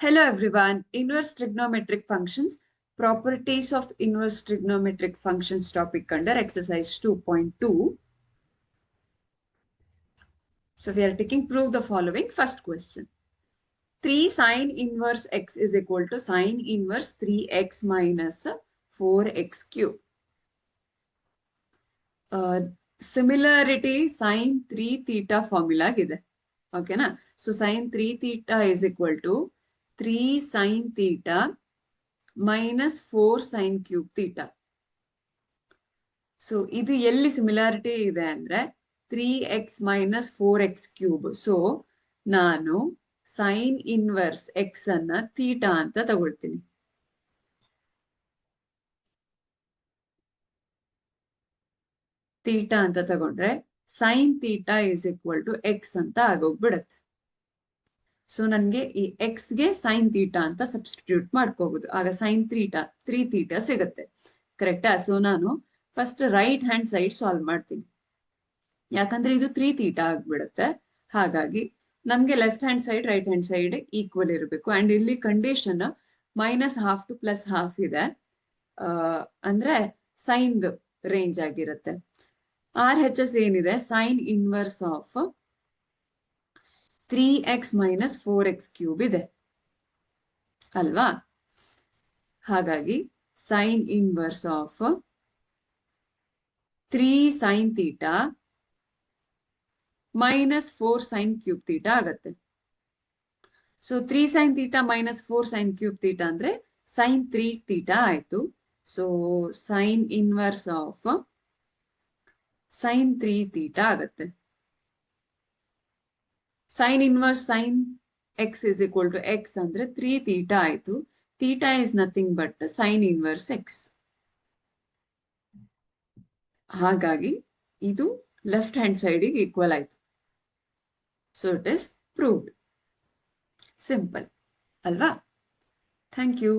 Hello everyone, inverse trigonometric functions, properties of inverse trigonometric functions topic under exercise 2.2. So we are taking prove the following. First question. 3 sine inverse x is equal to sine inverse 3x minus 4x cube. Similarity sine 3 theta formula gide. Okay na? So sine 3 theta is equal to 3 sine theta minus 4 sine cube theta. So ಇದು ಎಲ್ಲಿ similarity ಇದೆ ಅಂದ್ರೆ 3x minus 4x cube. So ನಾನು sine inverse x ಅನ್ನ theta ಅಂತ ತಗೊಳ್ತೀನಿ. Theta ಅಂತ ತಗೊಂಡ್ರೆ sine theta is equal to x ಅಂತ ಆಗೋಗ್ಬಿಡತ್ತೆ. ಸೊ ನನ್ಗೆ ಈ ಎಕ್ಸ್ ಗೆ ಸೈನ್ ಥೀಟಾ ಅಂತ ಸಬ್ಸ್ಟಿಟ್ಯೂಟ್ ಮಾಡ್ಕೋಬಹುದು. ಆಗ ಸೈನ್ ತ್ರೀ ಥೀಟಾ ಸಿಗುತ್ತೆ. ಕರೆಕ್ಟಾ? ಸೊ ನಾನು first right hand side solve ಮಾಡ್ತೀನಿ. ಯಾಕಂದ್ರೆ ಇದು 3 ಥೀಟಾ ಆಗ್ಬಿಡುತ್ತೆ. ಹಾಗಾಗಿ ನಮ್ಗೆ left hand side right hand side equal ಇರಬೇಕು. ಅಂಡ್ ಇಲ್ಲಿ ಕಂಡೀಷನ್ -½ ಟು +½ ಇದೆ. ಅಂದ್ರೆ ಸೈನ್ ರೇಂಜ್ ಆಗಿರುತ್ತೆ. RHS ಏನಿದೆ? Sine inverse of 3x - 4x cube ಇದೆ ಅಲ್ವಾ? ಹಾಗಾಗಿ sine inverse of 3 sine theta minus 4 sin cube theta ಆಗತ್ತೆ. So 3 sin theta minus 4 sin cube theta ಅಂದ್ರೆ sin 3 theta ಆಯ್ತು. So sin inverse of sin 3 theta ಆಗತ್ತೆ. sin inverse sin x is equal to x ಅಂದ್ರೆ 3 theta ಆಯ್ತು. theta is nothing but sin inverse x. ಹಾಗಾಗಿ ಇದು left hand ಸೈಡಿಗೆ equal ಆಯ್ತು. So it is proved. Simple. Alva. Thank you.